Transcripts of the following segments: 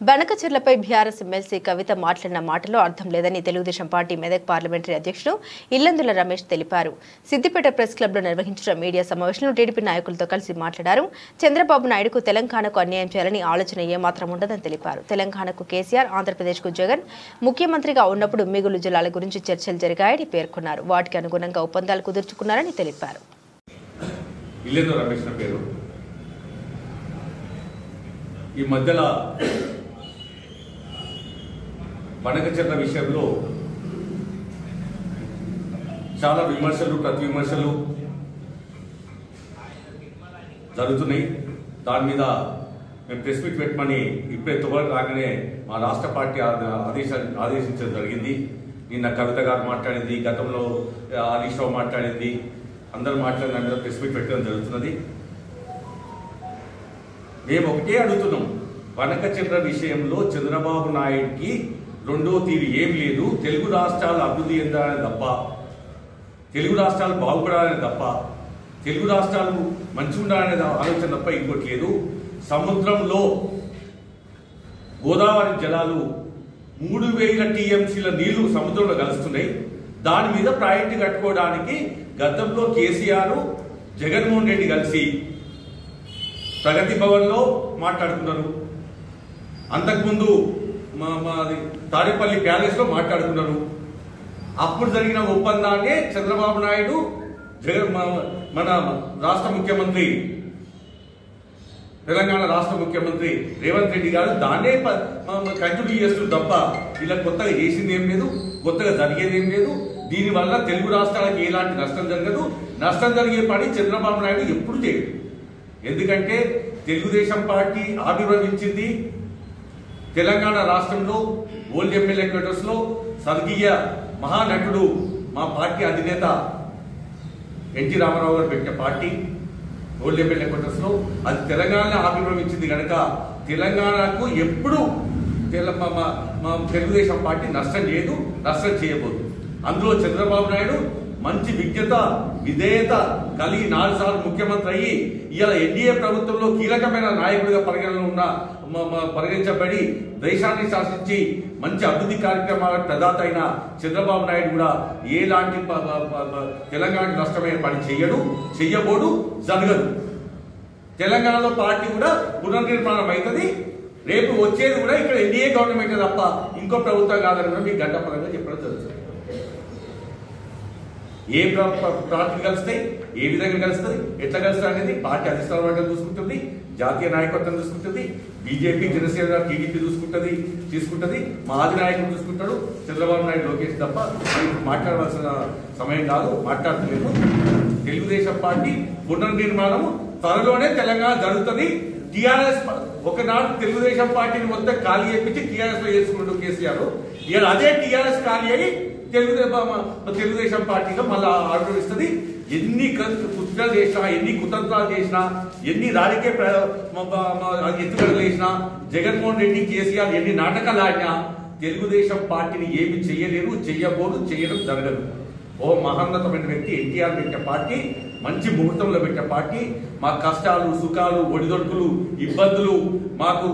బనకచెర్లపై BRS MLC కవిత మాట్లాడిన మాటలో అర్థం లేదని తెలుగుదేశం పార్టీ మెదక్ పార్లమెంటరీ అధ్యక్షుడు ఇల్లందుల రమేష్ తెలిపారు. సిద్దిపేట ప్రెస్ క్లబ్లో నిర్వహించిన మీడియా సమావేశంలో టీడీపీ నాయకులతో కలిసి మాట్లాడారు. చంద్రబాబు నాయుడుకు తెలంగాణకు అన్యాయం చేయాలని ఆలోచన ఏమాత్రం ఉండదని తెలిపారు. తెలంగాణకు కేసీఆర్, ఆంధ్రప్రదేశ్కు జగన్ ముఖ్యమంత్రిగా ఉన్నప్పుడు మిగులు జిల్లాల గురించి చర్చలు జరిగాయని పేర్కొన్నారు. వాటికి అనుగుణంగా ఒప్పందాలు కుదుర్చుకున్నారని తెలిపారు. ఈ మధ్యలో బనకచెర్ల విషయంలో చాలా విమర్శలు ప్రతి విమర్శలు జరుగుతున్నాయి. దాని మీద మేము ప్రెస్ మీట్ పెట్టమని ఇప్పుడే తువరకు రాగానే మా రాష్ట్ర పార్టీ ఆదేశించడం జరిగింది. నిన్న కవిత గారు మాట్లాడింది, గతంలో హరీష్ రావు మాట్లాడింది, అందరూ మాట్లాడిన దాని మీద ప్రెస్ మీట్ పెట్టడం జరుగుతున్నది. మేము ఒకటే అడుగుతున్నాం, బనకచెర్ల విషయంలో చంద్రబాబు నాయుడికి రెండో తీరు ఏం లేదు. తెలుగు రాష్ట్రాలు అభివృద్ధి చెందాలని తప్ప, తెలుగు రాష్ట్రాలు బాగుపడాలని తప్ప, తెలుగు రాష్ట్రాలు మంచిగా ఉండాలనే ఆలోచన తప్ప ఇంకోటి లేదు. సముద్రంలో గోదావరి జలాలు 3000 టీఎంసీల నీళ్లు సముద్రంలో కలుస్తున్నాయి. దాని మీద ప్రాజెక్టు కట్టుకోవడానికి గతంలో కేసీఆర్, జగన్మోహన్ రెడ్డి కలిసి ప్రగతి భవన్లో మాట్లాడుకున్నారు. అంతకుముందు తాడేపల్లి ప్యాలెస్ లో మాట్లాడుకున్నారు. అప్పుడు జరిగిన ఒప్పందాన్ని చంద్రబాబు నాయుడు, మన రాష్ట్ర ముఖ్యమంత్రి, తెలంగాణ రాష్ట్ర ముఖ్యమంత్రి రేవంత్ రెడ్డి గారు దాన్నే కంటిన్యూ చేస్తున్నారు తప్ప ఇలా కొత్తగా చేసింది ఏం లేదు, కొత్తగా జరిగేది ఏం లేదు. దీనివల్ల తెలుగు రాష్ట్రాలకు ఎలాంటి నష్టం జరగదు. నష్టం జరిగే పని చంద్రబాబు నాయుడు ఎప్పుడు చేయడు. ఎందుకంటే తెలుగుదేశం పార్టీ ఆవిర్భవించింది తెలంగాణ రాష్ట్రంలో ఓల్డ్ ఎమ్మెల్యే క్వార్టర్స్ లో. స్వర్గీయ మహానటుడు మా పార్టీ అధినేత ఎన్టీ రామారావు గారు పెట్టిన పార్టీ ఓల్డ్ ఎమ్మెల్యే క్వార్టర్స్ లో. అది తెలంగాణలో ఆవిర్భవించింది కనుక తెలంగాణకు ఎప్పుడు తెలుగుదేశం పార్టీ నష్టం చేయదు, నష్టం చేయబోదు. అందులో చంద్రబాబు నాయుడు మంచి విజ్ఞత, విధేయత కలిగి 4 సార్లు ముఖ్యమంత్రి అయ్యి ఇవాళ ఎన్డీఏ ప్రభుత్వంలో కీలకమైన నాయకుడిగా పరిగణించబడి దేశాన్ని శాసించి మంచి అభివృద్ధి కార్యక్రమాల ప్రదాత అయిన చంద్రబాబు నాయుడు కూడా ఎలాంటి తెలంగాణకు నష్టమైన పని చెయ్యబోడు, జరగదు. తెలంగాణలో పార్టీ కూడా పునర్నిర్మాణం అవుతుంది. రేపు వచ్చేది కూడా ఇక్కడ ఎన్డీఏ గవర్నమెంట్ తప్ప ఇంకో ప్రభుత్వం కాదని కూడా మీకు గంటపరంగా చెప్పడం జరుగుతుంది. ఏ పార్టీలు కలుస్తాయి, ఏ విధంగా కలుస్తుంది, ఎట్లా కలుస్తుంది అనేది పార్టీ అధిష్టాన వర్గం చూసుకుంటుంది, జాతీయ నాయకత్వం చూసుకుంటుంది, బీజేపీ, జనసేన, టీడీపీ తీసుకుంటుంది, మా ఆది నాయకుడు చూసుకుంటాడు, చంద్రబాబు నాయుడు, లోకేష్ తప్ప మాట్లాడవలసిన సమయం కాదు, మాట్లాడలేదు. తెలుగుదేశం పార్టీ పునర్నిర్మాణం త్వరలోనే తెలంగాణ జరుగుతుంది. టీఆర్ఎస్ ఒకనాడు తెలుగుదేశం పార్టీని మొత్తం ఖాళీ చేయించి టీఆర్ఎస్ లో చేసుకున్నాడు కేసీఆర్. ఇవాళ అదే టీఆర్ఎస్ ఖాళీ అయ్యి తెలుగుదేశం పార్టీగా మళ్ళా ఆవిర్భవిస్తుంది. ఎన్ని కుట్రలు చేసినా, ఎన్ని కుతంత్రాలు చేసినా, ఎన్ని రాజకీయ ఎత్తుగడలు చేసినా, జగన్మోహన్ రెడ్డి, కేసీఆర్ ఎన్ని నాటకాలు ఆడినా తెలుగుదేశం పార్టీని ఏమి చెయ్యలేరు, చెయ్యబోదు, చెయ్యడం జరగదు. ఓ మహోన్నతమైన వ్యక్తి ఎన్టీఆర్ పెట్టిన పార్టీ, మంచి ముహూర్తంలో పెట్టిన పార్టీ. మా కష్టాలు, సుఖాలు, ఒడిదొడుకులు, ఇబ్బందులు, మాకు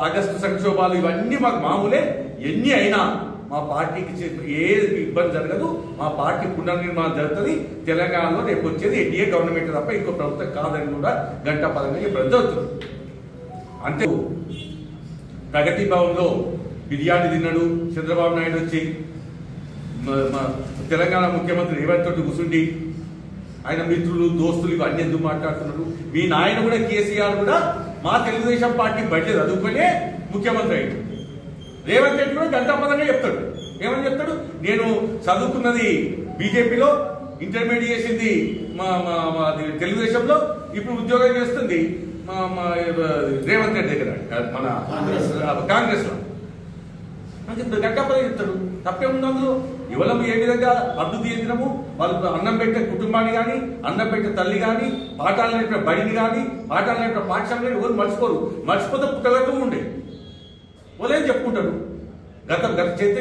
ఆగస్టు సంక్షోభాలు ఇవన్నీ మాకు మామూలే. ఎన్ని అయినా మా పార్టీకి ఏ ఇబ్బంది జరగదు. మా పార్టీ పునర్నిర్మాణం జరుగుతుంది. తెలంగాణలో రేపు వచ్చేది ఎన్డీఏ గవర్నమెంట్ తప్ప ఇంకో ప్రభుత్వం కాదని కూడా గంటాపరంగా చెప్పడం జరుగుతుంది. అంతే ప్రగతి భవన్లో బిర్యానీ తిన్నాడు చంద్రబాబు నాయుడు వచ్చి. తెలంగాణ ముఖ్యమంత్రి రేవంత్ రెడ్డి కూర్చుండి ఆయన మిత్రులు, దోస్తులు ఇవన్నీ ఎందుకు మాట్లాడుతున్నారు? మీ నాయన కూడా కేసీఆర్ కూడా మా తెలుగుదేశం పార్టీ బయట చదువుకునే ముఖ్యమంత్రి అయ్యాడు. రేవంత్ రెడ్డి కూడా గంటాపదంగా చెప్తాడు. ఏమని చెప్తాడు? నేను చదువుకున్నది బీజేపీలో, ఇంటర్మీడియట్ చేసింది తెలుగుదేశంలో, ఇప్పుడు ఉద్యోగం చేస్తుంది రేవంత్ రెడ్డి దగ్గర, మన కాంగ్రెస్ లో. గంటాపదం చెప్తాడు. తప్పేముంది అందులో? యువలం ఏ విధంగా అభివృద్ధి చెందినము, వాళ్ళు అన్నం పెట్టే కుటుంబాన్ని కానీ, అన్నం పెట్టే తల్లి కానీ, పాఠాలు నేర్పిన బడిని కానీ, పాఠాలు నేర్పిన పాఠశాలని ఎవరు మర్చిపోరు. మర్చిపోతే పుట్టగట్టు ఉండే వాళ్ళేం చెప్పుకుంటారు. గత చేస్తే